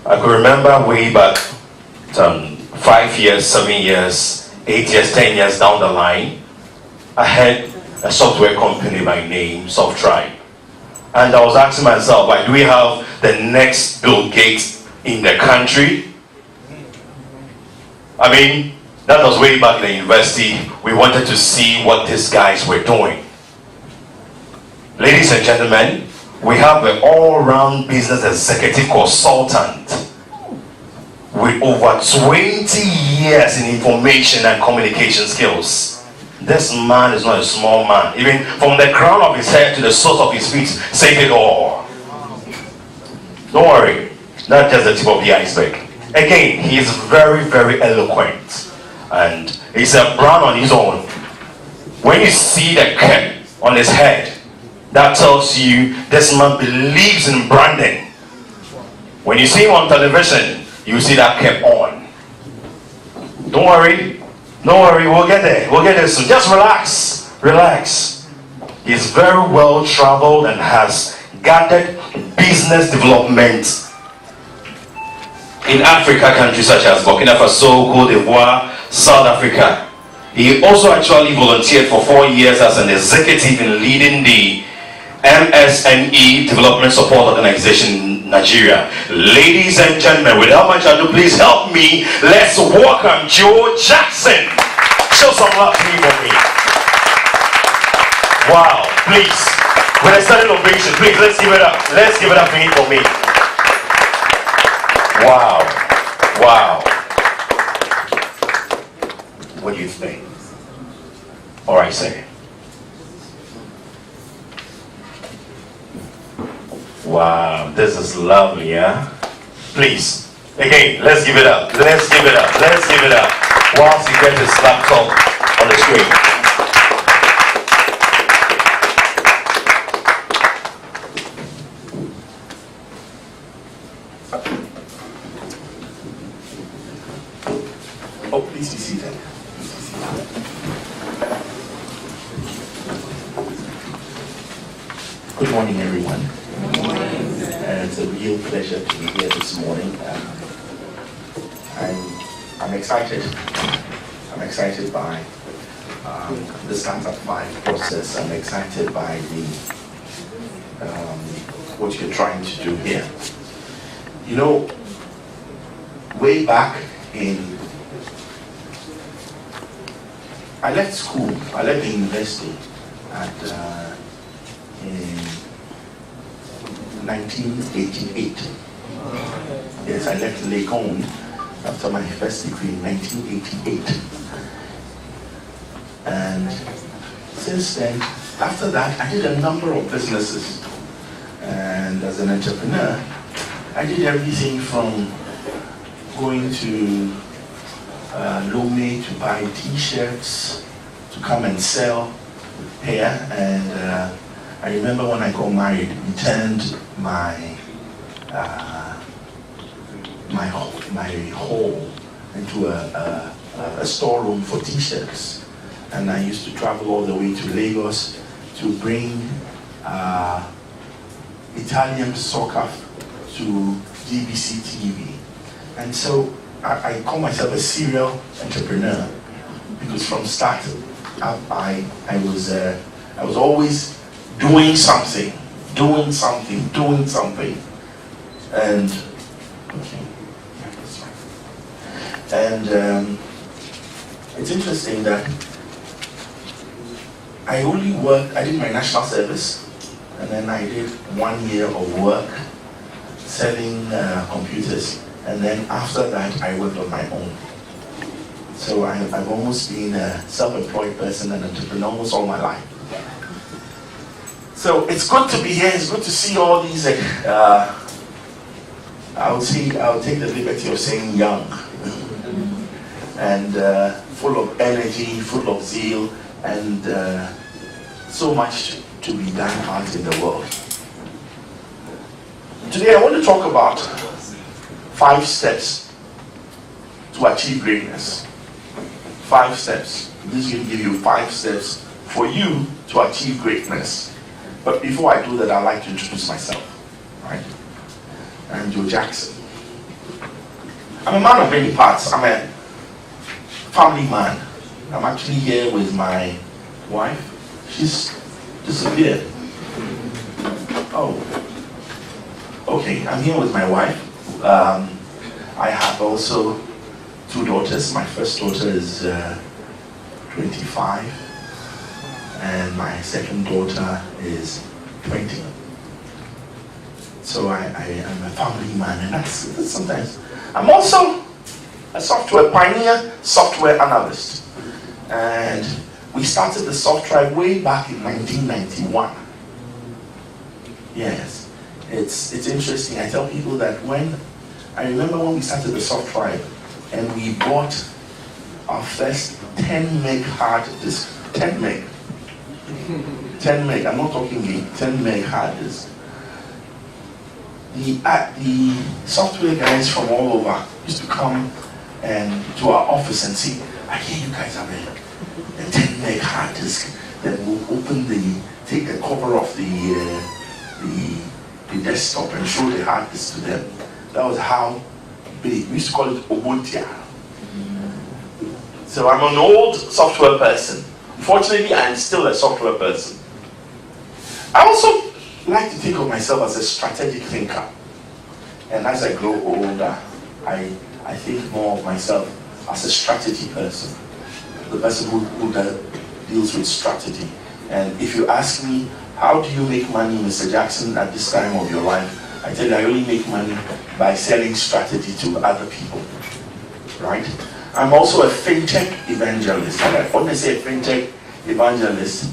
I could remember way back 5 years, 7 years, 8 years, 10 years down the line, I had a software company by name SoftTribe. And I was asking myself, like, do we have the next Bill Gates in the country? I mean, that was way back in the university. We wanted to see what these guys were doing. Ladies and gentlemen, we have an all-round business executive consultant with over 20 years in information and communication skills. This man is not a small man. Even from the crown of his head to the soles of his feet, say it all. Don't worry, not just the tip of the iceberg. Again, he is very, very eloquent. And he's a brand on his own. When you see the cap on his head, that tells you this man believes in branding. When you see him on television, you see that cap on. Don't worry, we'll get there soon. Just relax. He's very well traveled and has gathered business development in Africa countries such as Burkina Faso, Cote d'Ivoire, South Africa. He also actually volunteered for 4 years as an executive in leading the MSME Development Support Organization in Nigeria. Ladies and gentlemen, without much ado, please help me. Let's welcome Joe Jackson. Show some love to me for me. Wow, please. With a standing ovation, please, let's give it up. Let's give it up for me. Wow. What do you think? All right, say. Wow, this is lovely, yeah? Please, again, let's give it up. Whilst he gets his laptop on the screen. Oh, please be seated. Good morning, everyone. It's a real pleasure to be here this morning. I'm excited. I'm excited by the StartUp5 process. I'm excited by what you're trying to do here. You know, way back I left school. I left the university in 1988. Yes, I left Legon after my first degree in 1988. And since then, after that, I did a number of businesses. And as an entrepreneur, I did everything from going to Lome to buy t-shirts, to come and sell here. And I remember when I got married, we turned my hall into a storeroom for t-shirts. And I used to travel all the way to Lagos to bring Italian soccer to GBC TV. And so I call myself a serial entrepreneur because from start up I was always doing something. And it's interesting that I did my national service, and then I did 1 year of work selling computers, and then after that I worked on my own. So I've almost been a self-employed person and entrepreneur almost all my life. So it's good to be here. It's good to see all these. I'll take the liberty of saying young, and full of energy, full of zeal, and so much to be done out in the world. Today I want to talk about 5 steps to achieve greatness. 5 steps. This is going to give you 5 steps for you to achieve greatness. But before I do that, I'd like to introduce myself. Right? I'm Joe Jackson. I'm a man of many parts. I'm a family man. I'm actually here with my wife. She's disappeared. Oh, okay. I'm here with my wife. I have also 2 daughters. My first daughter is 25, and my second daughter is 20. So I am a family man, and that's sometimes. I'm also a software pioneer, software analyst, and we started the SoftTribe way back in 1991. Yes, it's interesting. I tell people that I remember when we started the SoftTribe, and we bought our first 10 meg hard disk. 10 meg. 10 meg. I'm not talking gig. 10 meg hard disk. The software guys from all over used to come and to our office and see, I hear you guys have a 10 meg hard disk. Then we'll take the cover off the desktop and show the hard disk to them. That was how big. We used to call it Ubuntu. So I'm an old software person. Unfortunately, I'm still a software person. I also like to think of myself as a strategic thinker. And as I grow older, I think more of myself as a strategy person. The person who deals with strategy. And if you ask me, how do you make money, Mr. Jackson, at this time of your life? I tell you, I only make money by selling strategy to other people, right? I'm also a fintech evangelist. And when I say a fintech evangelist,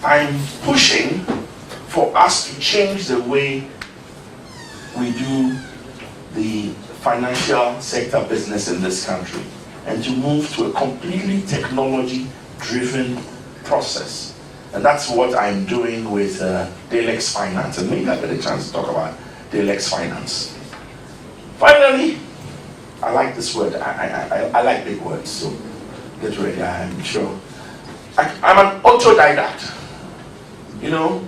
I'm pushing for us to change the way we do the financial sector business in this country and to move to a completely technology-driven process. And that's what I'm doing with Dalex Finance. And maybe I get a chance to talk about Dalex Finance. Finally, I like this word. I like big words, so get ready, I'm sure. I'm an autodidact. You know,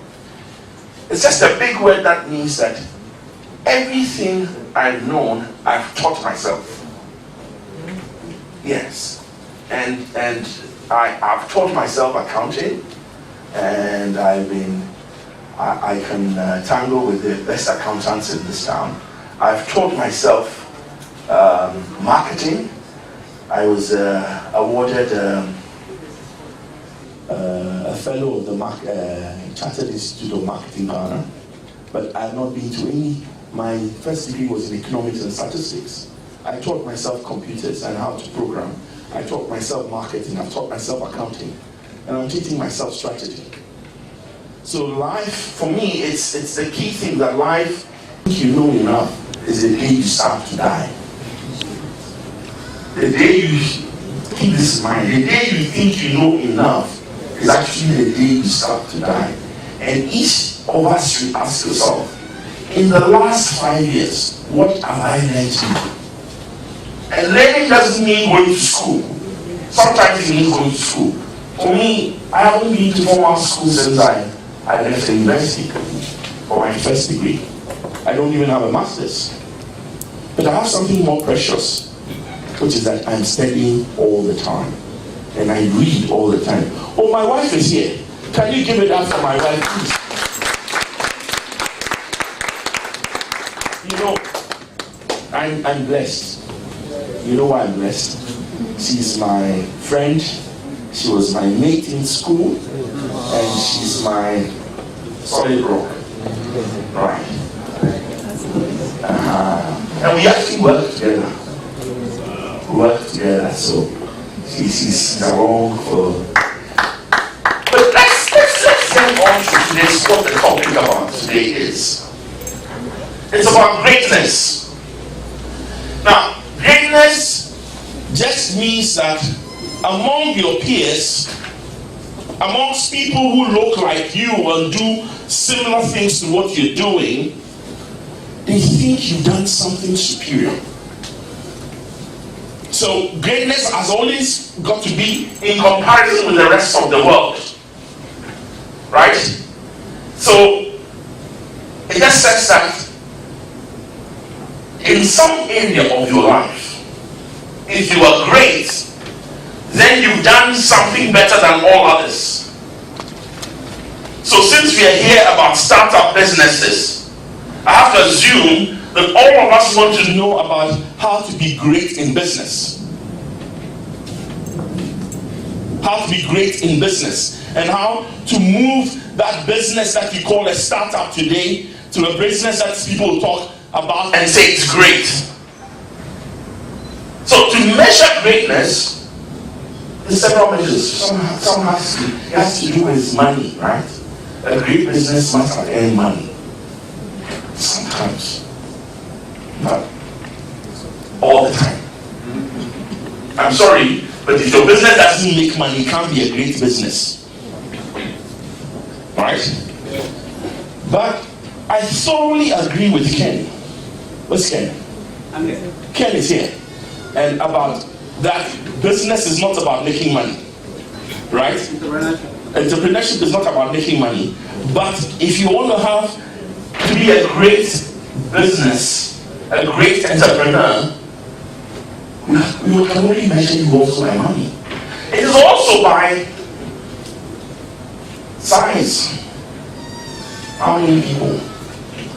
it's just a big word that means that everything I've known, I've taught myself. Yes. And I've taught myself accounting, and I can tangle with the best accountants in this town. I've taught myself marketing. I was awarded a fellow of the Chartered Institute of Marketing Ghana, but I've not been to any. My first degree was in economics and statistics. I taught myself computers and how to program. I taught myself marketing. I've taught myself accounting, and I'm teaching myself strategy. So life, for me, it's the key thing that life, you know enough, is the day you start to die. The day you keep this in mind, the day you think you know enough is actually the day you start to die. And each of us should ask yourself, in the last 5 years, what have I learned to do? And learning doesn't mean going to school. Sometimes it means going to school. For me, I haven't been to formal school since I left the university for my first degree. I don't even have a master's. But I have something more precious, which is that I'm studying all the time. And I read all the time. Oh, my wife is here. Can you give it up for my wife, please? You know, I'm blessed. You know why I'm blessed? She's my friend. She was my mate in school. And she's my solid rock. Right. And we actually work together. So she's along for. But let's get on to today's what the topic about today is. It's about greatness. Now, greatness just means that among your peers, amongst people who look like you and do similar things to what you're doing, they think you've done something superior. So greatness has always got to be in comparison with the rest of the world. Right? So it just says that some area of your life, if you are great, then you've done something better than all others. So since we are here about startup businesses, I have to assume that all of us want to know about how to be great in business. How to be great in business, and how to move that business that you call a startup today to a business that people talk about and say it's great. So to measure greatness, there's several measures. Some has to do with money, right? A great business must have earned money. Sometimes, but all the time. I'm sorry, but if your business doesn't make money, it can't be a great business. Right? But I thoroughly agree with Ken. Where's Ken? I'm here. Ken is here. And about that business is not about making money. Right? Entrepreneurship is not about making money. But if you want to be a great business, a great entrepreneur, we can only measure you also by money. It is also by size. How many people?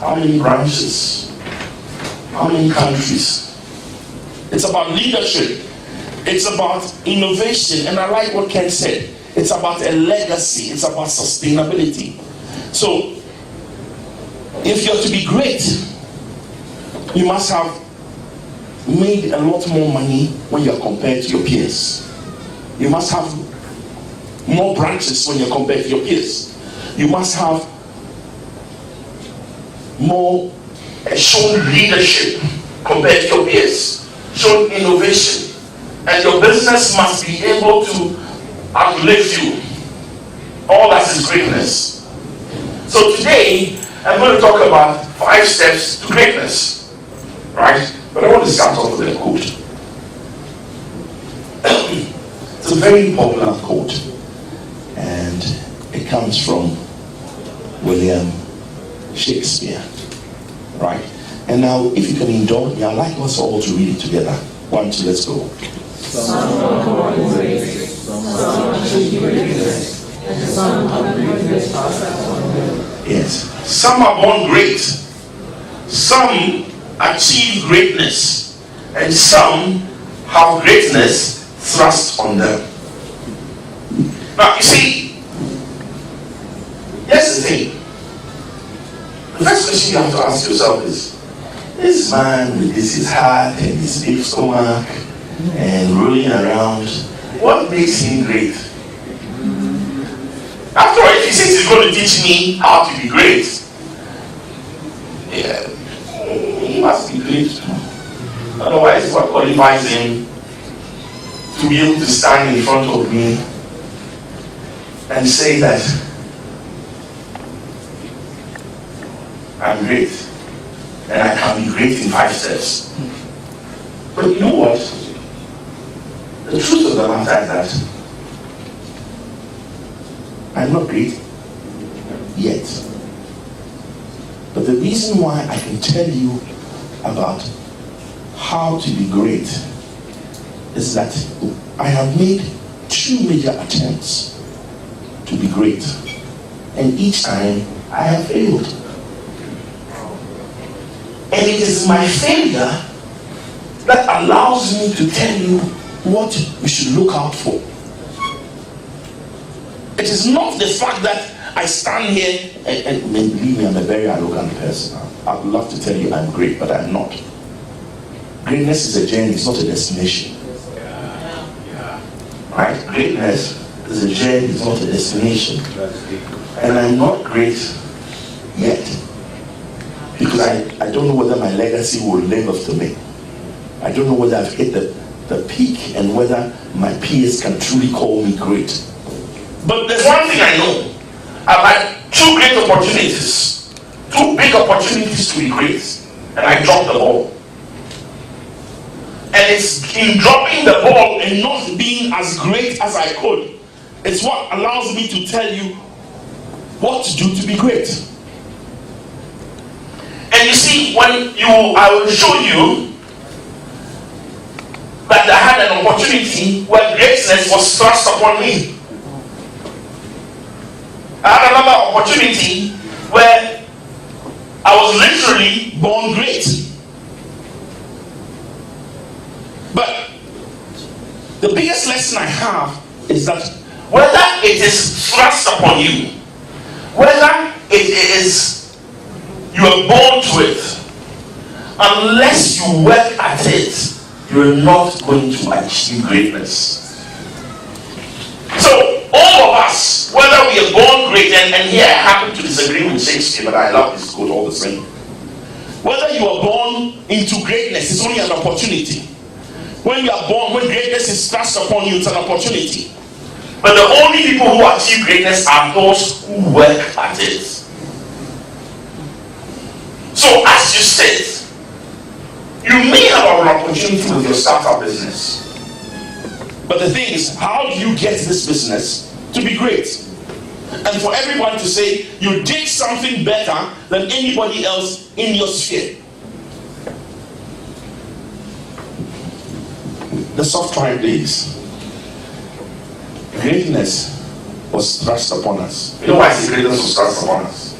How many branches? How many countries? It's about leadership. It's about innovation. And I like what Ken said. It's about a legacy. It's about sustainability. So, if you're to be great, you must have made a lot more money when you're compared to your peers. You must have more branches when you're compared to your peers. You must have more shown leadership compared to your peers, shown innovation, and your business must be able to uplift you. All that is greatness. So today, I'm going to talk about 5 steps to greatness, right? But I want to start off with a quote. It's a very popular quote, and it comes from William Shakespeare, right? And now, if you can indulge me, I'd like us all to read it together. 1, 2, let's go. Some are born great, some achieve greatness, and some have greatness passed on them. Yes. Some are born great, some achieve greatness, and some have greatness thrust on them. Now, you see, here's the thing. The first question you have to ask yourself is, this man with his heart and his big stomach and rolling around, what makes him great? After all, if he says he's going to teach me how to be great, yeah, he must be great. Otherwise, what qualifies him to be able to stand in front of me and say that I'm great and I can be great in 5 steps? But you know what? The truth of the matter is that I'm not great yet. But the reason why I can tell you about how to be great is that I have made 2 major attempts to be great. And each time I have failed. And it is my failure that allows me to tell you what you should look out for. It is not the fact that I stand here and believe me, I'm a very arrogant person. I'd love to tell you I'm great, but I'm not. Greatness is a journey, it's not a destination. Right? Greatness is a journey, it's not a destination. And I'm not great yet. Because I don't know whether my legacy will live after me. I don't know whether I've hit the peak and whether my peers can truly call me great. But there's one thing I know. I've had 2 great opportunities, 2 big opportunities to be great, and I dropped the ball. And it's in dropping the ball and not being as great as I could, it's what allows me to tell you what to do to be great. And you see, see, I will show you that I had an opportunity where greatness was thrust upon me. I had another opportunity where I was literally born great. But the biggest lesson I have is that whether it is thrust upon you, whether it is you are born to it, unless you work at it, you are not going to achieve greatness. So all of us, whether we are born great, and here I happen to disagree with Shakespeare, but I love this quote all the same. Whether you are born into greatness, it's only an opportunity. When you are born, when greatness is thrust upon you, it's an opportunity. But the only people who achieve greatness are those who work at it. So as you sit, you may have an opportunity with your startup business. But the thing is, how do you get this business to be great? And for everyone to say, you did something better than anybody else in your sphere. The software days, greatness was thrust upon us. You know why I say greatness was thrust upon us?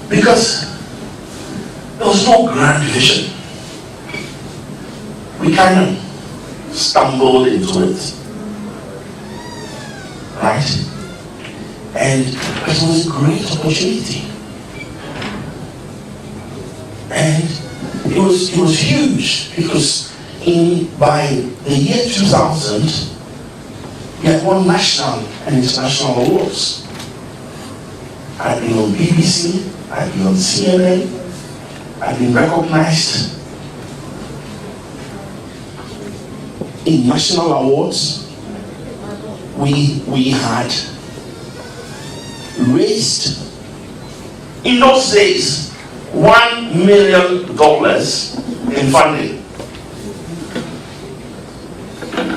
Because there was no grand vision. We kind of stumbled into it. Right? And it was a great opportunity. And it was huge because by the year 2000, we had won national and international awards. I'd been on BBC, I'd been on CNN, I'd been recognized in national awards. We had raised, in those days, $1 million in funding.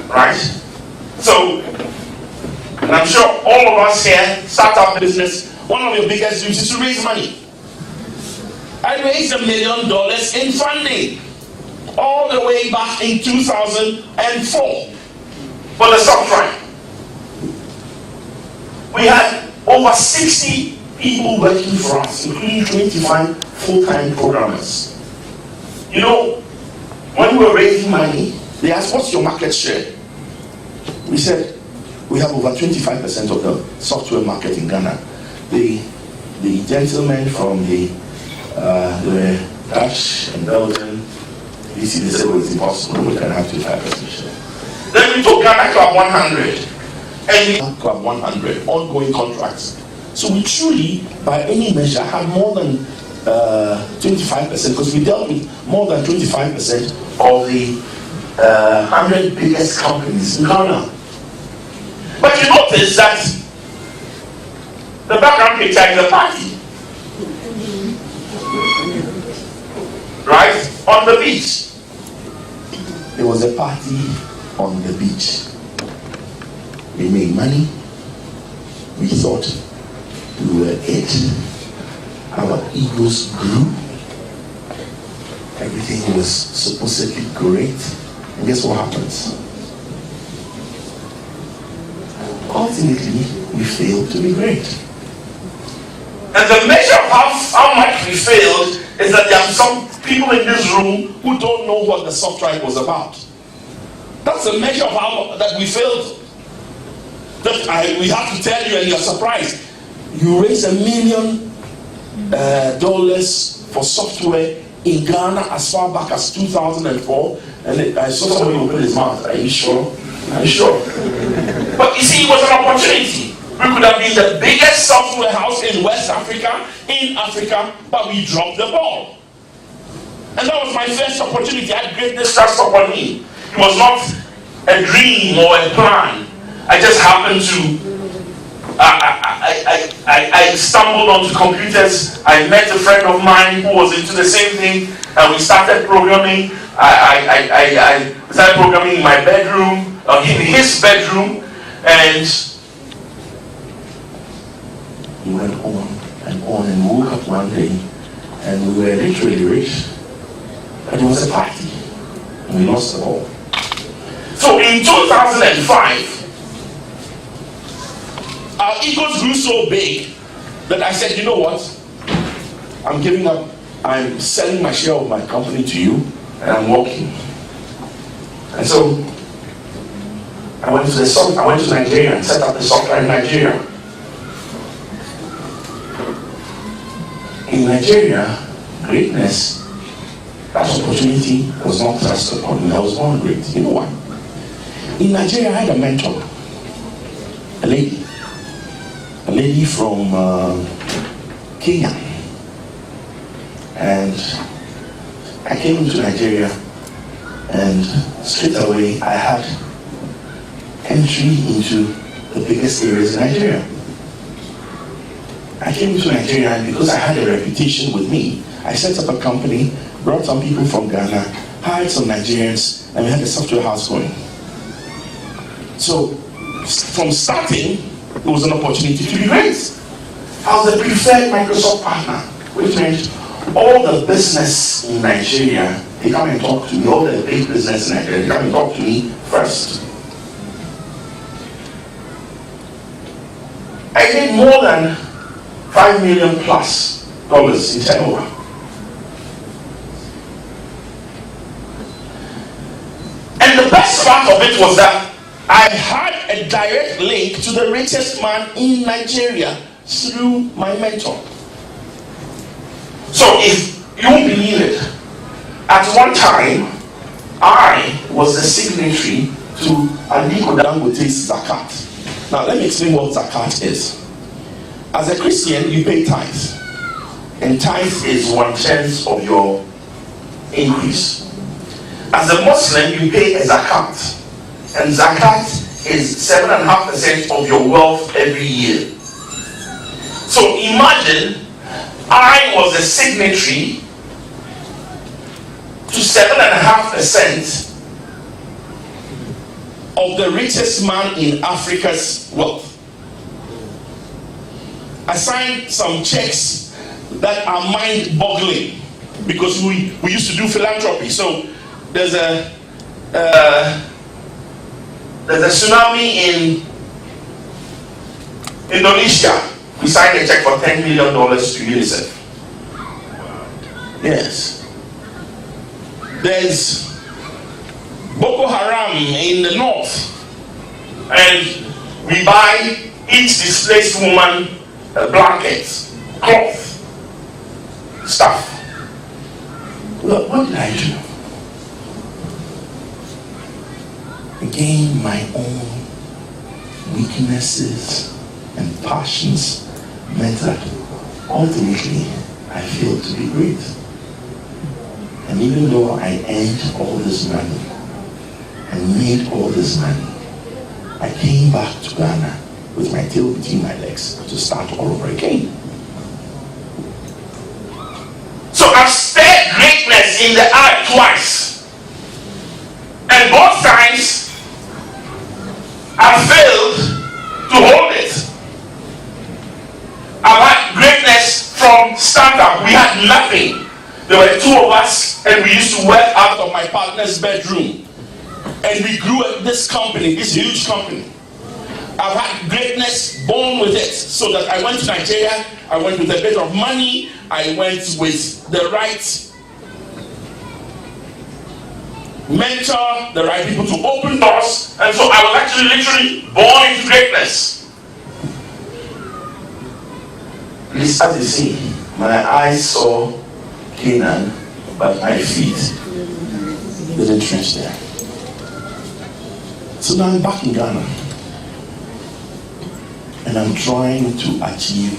Right? So, and I'm sure all of us here, startup business, one of your biggest dreams is to raise money. I raised $1 million in funding all the way back in 2004 for the software. We had over 60 people working for us, including 25 full-time programmers. You know, when we were raising money, they asked, what's your market share? We said, we have over 25% of the software market in Ghana. The gentlemen from the Dutch and Belgium, they said, well, it's impossible, we can have 25% share. Then we took Ghana Club 100. And we had Club 100 ongoing contracts. So we truly, by any measure, had more than 25%, because we dealt with more than 25% of the 100 biggest companies in Ghana. But you notice that the background picture is a party. Right? On the beach. There was a party on the beach. We made money. We thought we were it. Our egos grew. Everything was supposedly great. And guess what happens? Ultimately, we failed to be great. And the measure of how much we failed is that there are some people in this room who don't know what the software was about. That's the measure of how that we failed. We have to tell you, and you're surprised. You raised $1 million for software in Ghana as far back as 2004, and I saw somebody open his mouth. Are you sure? Are you sure? But you see, it was an opportunity. We could have been the biggest software house in West Africa, but we dropped the ball. And that was my first opportunity. I had greatness thrust upon me. It was not a dream or a plan. I just happened to, I stumbled onto computers. I met a friend of mine who was into the same thing, and we started programming. I started programming in my bedroom, in his bedroom, and we went on, and woke up one day, and we were literally rich. But it was a party, and we lost it all. So in 2005, our egos grew so big that I said, you know what? I'm giving up. I'm selling my share of my company to you, and I'm walking. And so I went to Nigeria and set up the software in Nigeria. In Nigeria, greatness, that opportunity was not thrust upon me. I was born great. You know why? In Nigeria, I had a mentor, a lady from Kenya. And I came into Nigeria, and straight away I had entry into the biggest areas in Nigeria. I came into Nigeria, and because I had a reputation with me, I set up a company, brought some people from Ghana, hired some Nigerians, and we had a software house going. So from starting, it was an opportunity to be great. I was the preferred Microsoft partner, which meant all the business in Nigeria, they come and talk to me. All the big business in Nigeria, they come and talk to me first. I made more than $5 million plus in turnover. And the best part of it was that I had a direct link to the richest man in Nigeria through my mentor. So if you won't believe it, at one time, I was the signatory to Aliko Dangote's Zakat. Now let me explain what Zakat is. As a Christian, you pay tithes. And tithes is 1/10 of your increase. As a Muslim, you pay a Zakat. And Zakat is 7.5% of your wealth every year. So imagine I was a signatory to 7.5% of the richest man in Africa's wealth. I signed some checks that are mind-boggling because we used to do philanthropy. So there's a tsunami in Indonesia. We signed a check for $10 million to UNICEF. Yes. There's Boko Haram in the north, and we buy each displaced woman a blanket, cloth, stuff. Look, what did I do? Again, my own weaknesses and passions meant that ultimately I failed to be great. And even though I earned all this money and made all this money, I came back to Ghana with my tail between my legs to start all over again. So I've stared greatness in the eye twice, and both times I failed to hold it. I've had greatness from startup. We had nothing. There were two of us, and we used to work out of my partner's bedroom. And we grew this company, this huge company. I've had greatness born with it, so that I went to Nigeria, I went with a bit of money, I went with the right mentor, the right people to open doors, and so I was actually literally born into greatness. Please, as you see, my eyes saw Canaan, but my feet didn't reach there. So now I'm back in Ghana, and I'm trying to achieve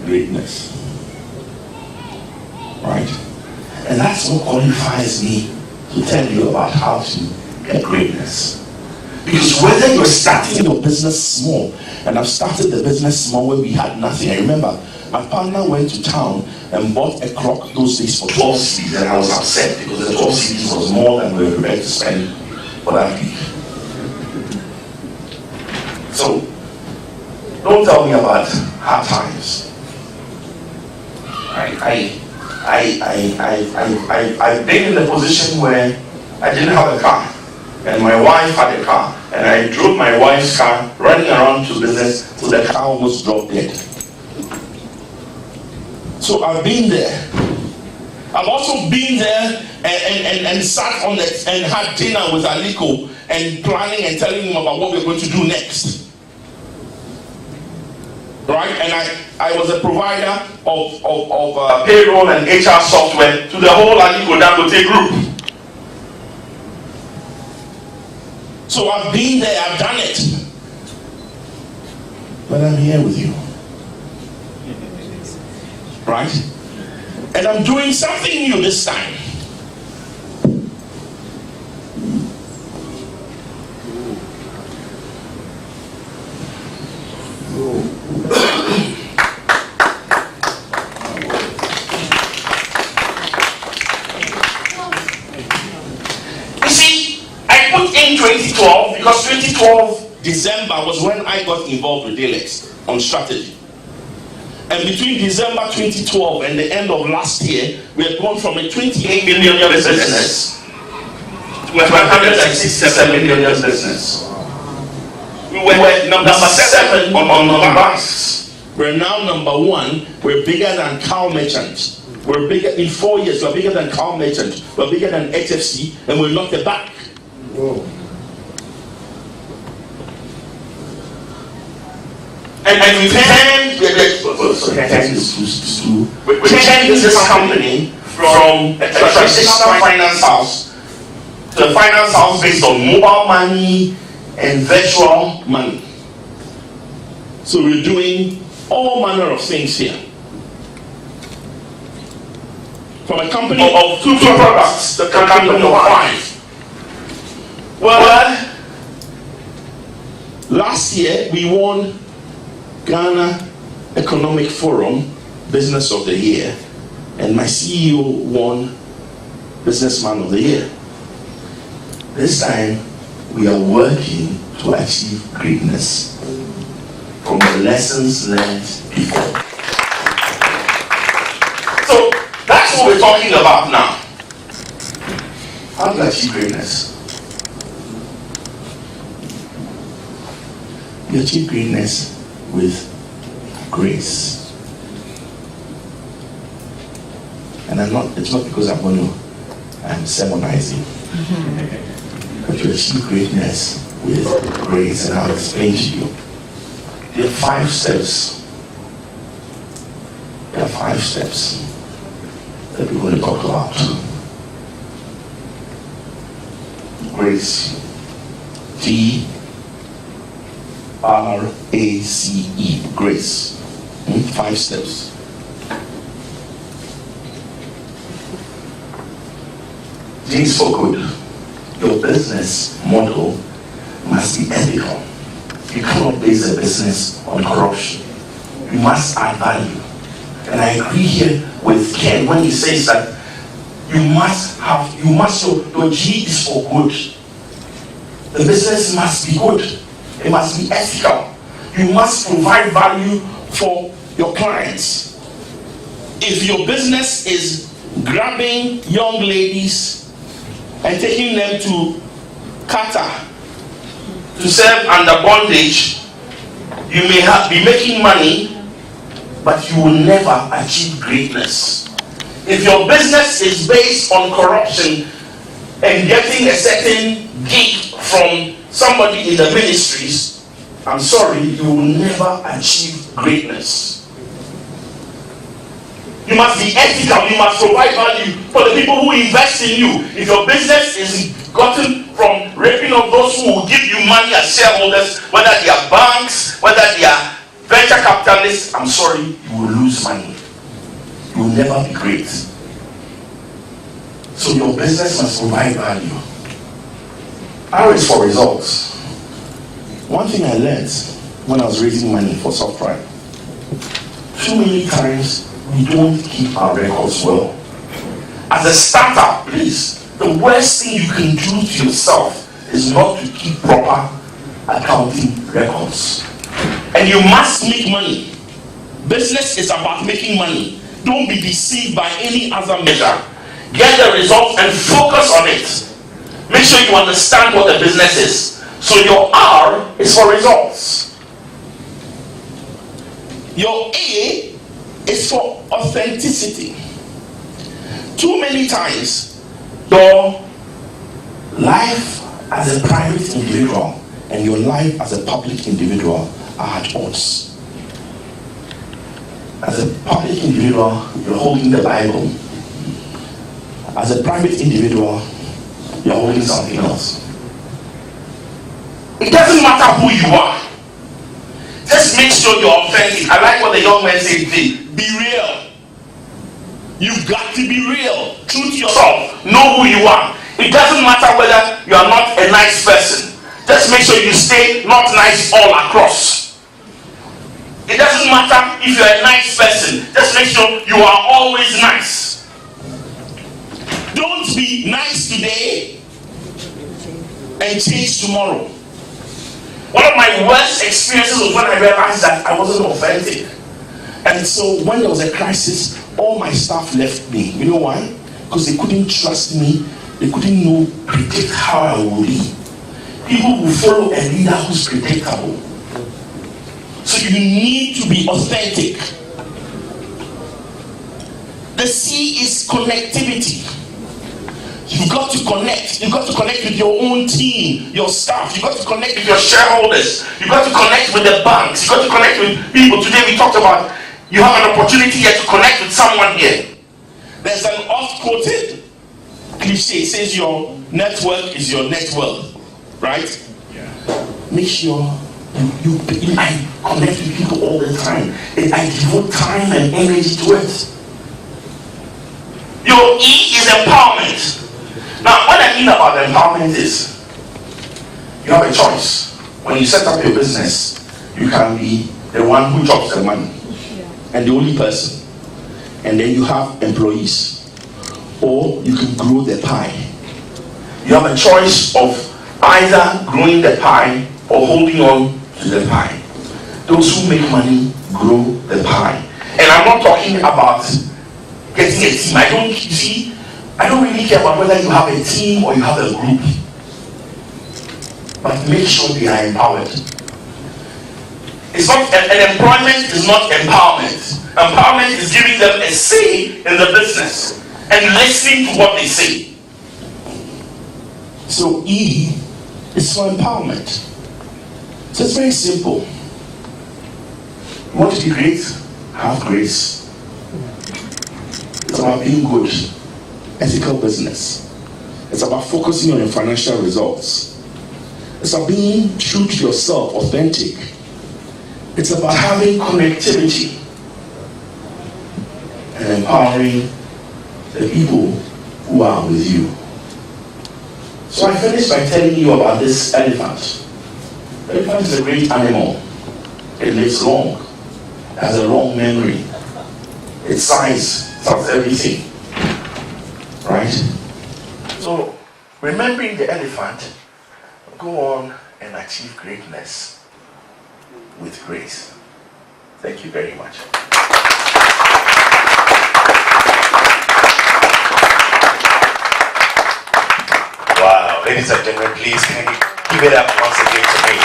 greatness, right? And that's what qualifies me to tell you about how to get greatness. Because whether you're starting your business small, and I've started the business small when we had nothing. I remember my partner went to town and bought a crock those days for 12 cedis, and I was upset because the 12 cedis was more than we were prepared to spend for that week. So, don't tell me about hard times. I I've been in a position where I didn't have a car, and my wife had a car, and I drove my wife's car running around to business till the car almost dropped dead. So I've been there. I've also been there and sat on it and had dinner with Aliko and planning and telling him about what we're going to do next. Right? And I was a provider of payroll and HR software to the whole Aliko Dangote group. So I've been there, I've done it. But I'm here with you. Right? And I'm doing something new this time. You see, I put in 2012 because 2012 December was when I got involved with Dalex on strategy. And between December 2012 and the end of last year, we had gone from a 28 million business to a 167 million business. We were number 7 on numbers. We're now number 1. We're bigger than Carl Merchant. We're bigger in 4 years. We're bigger than Carl Merchant. We're bigger than HFC, and we're not the back. Whoa. And we turned this company from a traditional finance house to a finance house based on mobile money and virtual money. So we're doing all manner of things here. From a company of 2 products to a company of 5. Well, last year we won Ghana Economic Forum Business of the Year, and my CEO won Businessman of the Year. This time we are working to achieve greatness from the lessons learned before. So that's what we're talking about now. How to achieve greatness? You achieve greatness with grace. And it's not because I'm sermonizing. But you achieve greatness with grace, and I'll explain to you. There are 5 steps. There are 5 steps that we're going to talk about. Grace. Grace. Grace. 5 steps. James Foucault, your business model must be ethical. You cannot base a business on corruption. You must add value. And I agree here with Ken when he says that your G is for good. The business must be good. It must be ethical. You must provide value for your clients. If your business is grabbing young ladies and taking them to Qatar to serve under bondage, you may be making money, but you will never achieve greatness. If your business is based on corruption and getting a certain gig from somebody in the ministries, I'm sorry, you will never achieve greatness. You must be ethical. You must provide value for the people who invest in you. If your business is gotten from raping of those who will give you money as shareholders, whether they are banks, whether they are venture capitalists, I'm sorry, you will lose money. You will never be great. So your business must provide value. R is for results. One thing I learned when I was raising money for software, too many times we don't keep our records well. As a startup, please, the worst thing you can do to yourself is not to keep proper accounting records. And you must make money. Business is about making money. Don't be deceived by any other measure. Get the results and focus on it. Make sure you understand what the business is. So your R is for results. Your A is for authenticity. Too many times, your life as a private individual and your life as a public individual are at odds. As a public individual, you're holding the Bible. As a private individual, you're holding something else. It doesn't matter who you are. Just make sure you're authentic. I like what the young man said today. Be real. You've got to be real. True to yourself. Know who you are. It doesn't matter whether you are not a nice person. Just make sure you stay not nice all across. It doesn't matter if you're a nice person. Just make sure you are always nice. Don't be nice today and change tomorrow. One of my worst experiences was when I realized that I wasn't authentic. And so when there was a crisis, all my staff left me. You know why? Because they couldn't trust me. They couldn't predict how I would be. People will follow a leader who's predictable. So you need to be authentic. The C is connectivity. You've got to connect. You've got to connect with your own team, your staff. You've got to connect with your shareholders. You've got to connect with the banks. You've got to connect with people. Today we talked about you have an opportunity here to connect with someone here. There's an oft-quoted cliche. It says your network is your net worth. Right? Yeah. Make sure I connect with people all the time. I devote time and energy to it. Your E is empowerment. Now, what I mean about empowerment is you have a choice. When you set up your business, you can be the one who drops the money and the only person. And then you have employees. Or you can grow the pie. You have a choice of either growing the pie or holding on to the pie. Those who make money grow the pie. And I'm not talking about getting a team. I don't really care about whether you have a team or you have a group. But make sure they are empowered. It's not an employment is not empowerment. Empowerment is giving them a say in the business and listening to what they say. So E is for empowerment. So it's very simple. You want to be great? Have grace. It's about being good. Ethical business. It's about focusing on your financial results. It's about being true to yourself, authentic. It's about having connectivity and empowering the people who are with you. So I finished by telling you about this elephant. The elephant is a great animal. It lives long. It has a long memory. Its size tells everything. Right? So, remembering the elephant, go on and achieve greatness with grace. Thank you very much. Wow, ladies and gentlemen, please can you give it up once again to me.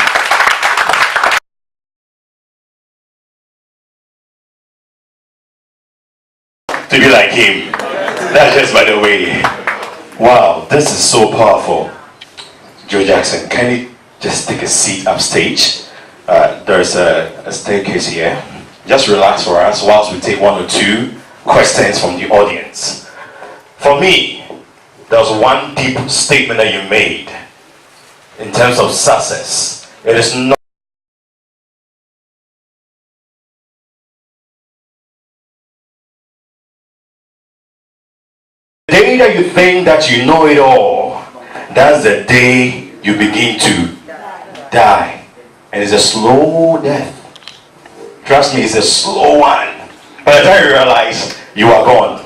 To be like him. That's just by the way. Wow, this is so powerful. Joe Jackson, can you just take a seat upstage? There's a staircase here. Just relax for us whilst we take one or two questions from the audience. For me, there was one deep statement that you made in terms of success. It is not the day that you think that you know it all. That's the day you begin to die. And it's a slow death. Trust me, it's a slow one. By the time you realize, you are gone.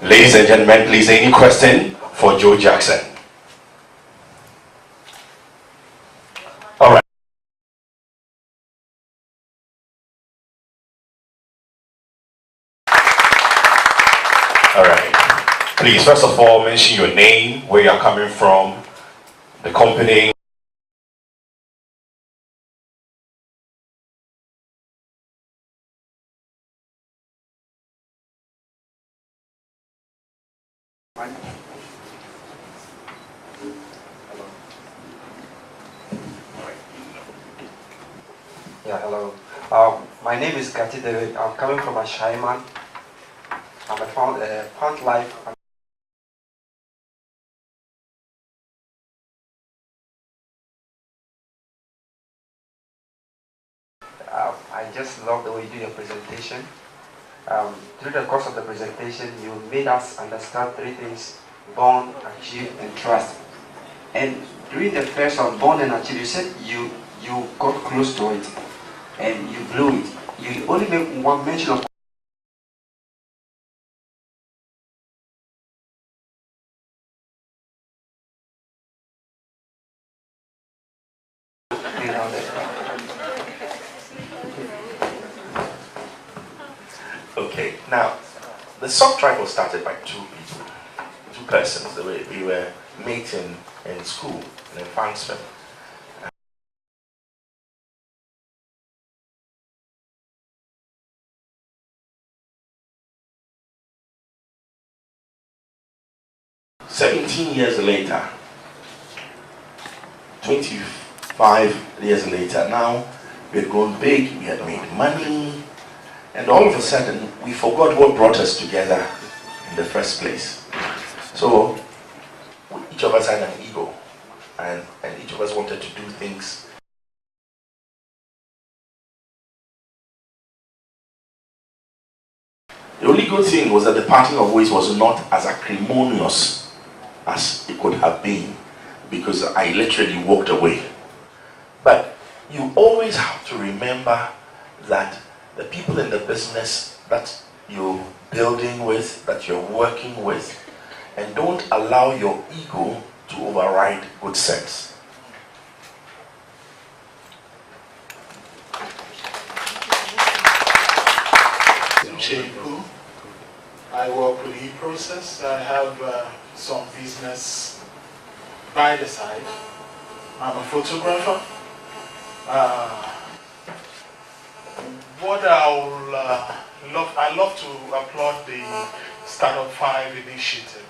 Ladies and gentlemen, please, any question for Joe Jackson? All right. All right. Please, first of all, mention your name, where you're coming from, the company. Yeah, hello. My name is Gati David. I'm coming from Ashaiman. I'm a Plant Life. I just love the way you do your presentation. Through the course of the presentation, you made us understand three things: bond, achieve, and trust. And during the first one, bond and achieve, you said you got close to it and you blew it. You only make one mention of Okay, now, the sub tribe was started by two persons. We were mates in school, in Francais. "17 years later, 25 years later, now we had grown big, we had made money, and all of a sudden we forgot what brought us together in the first place. So each of us had an ego, and each of us wanted to do things. The only good thing was that the parting of ways was not as acrimonious as it could have been, because I literally walked away. But you always have to remember that the people in the business that you're building with, that you're working with, and don't allow your ego to override good sense. I work with e-process. I have some business by the side. I'm a photographer. I love to applaud the StartUp5 initiative,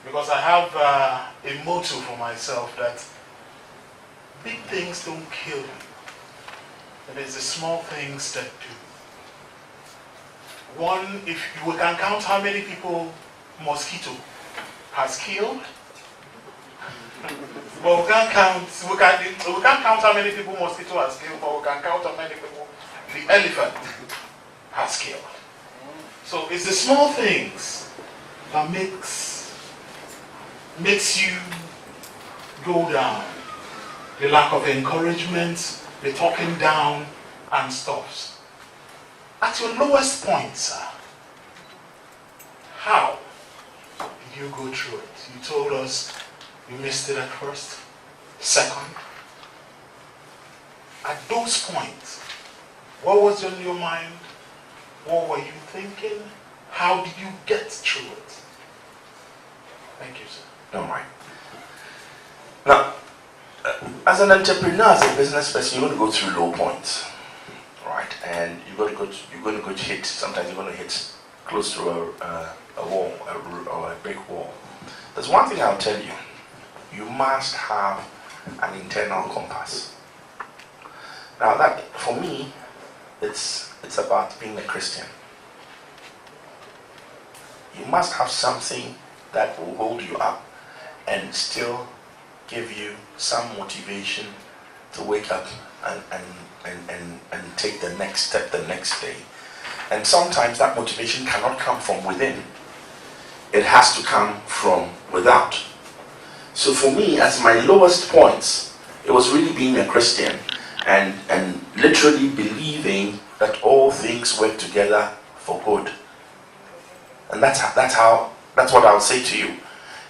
because I have a motto for myself that big things don't kill you. It is the small things that do. One, if we can count how many people mosquito has killed, but we can't count how many people mosquito has killed, but we can count how many people the elephant has killed. So it's the small things that makes you go down. The lack of encouragement, the talking down and stuff. At your lowest point, sir, how did you go through it? You told us you missed it at first, second. At those points, what was on your mind? What were you thinking? How did you get through it? Thank you, sir. All right. Now, as an entrepreneur, as a business person, you're going to go through low points. Right, and you're going to hit. Sometimes you're going to hit close to a wall, or a brick wall. There's one thing I'll tell you: you must have an internal compass. Now, that for me, it's about being a Christian. You must have something that will hold you up and still give you some motivation to wake up and take the next step the next day. And sometimes that motivation cannot come from within. It has to come from without. So for me, as my lowest points, it was really being a Christian and literally believing that all things work together for good. And that's what I'll say to you.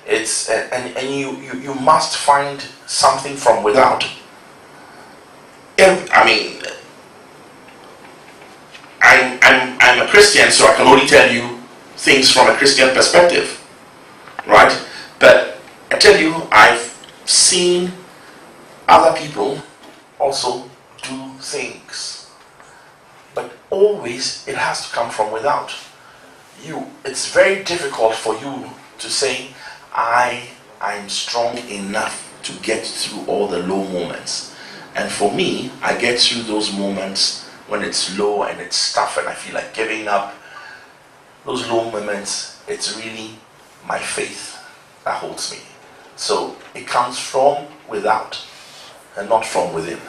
It's and you must find something from without. I'm a Christian, so I can only tell you things from a Christian perspective, right? But I tell you, I've seen other people also do things, but always it has to come from without. It's very difficult for you to say, I'm strong enough to get through all the low moments. And for me, I get through those moments when it's low and it's tough and I feel like giving up. Those low moments, it's really my faith that holds me. So it comes from without and not from within.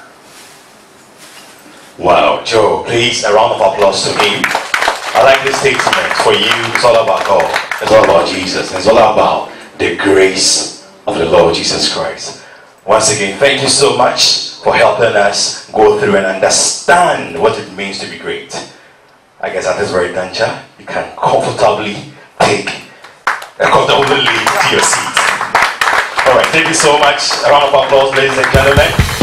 Wow, Joe, please, a round of applause to him. I like this statement. For you, it's all about God. It's all about Jesus. It's all about the grace of the Lord Jesus Christ. Once again, thank you so much for helping us go through and understand what it means to be great. I guess at this very juncture, you can comfortably take a comfortable lead to your seat. All right, thank you so much. A round of applause, ladies and gentlemen.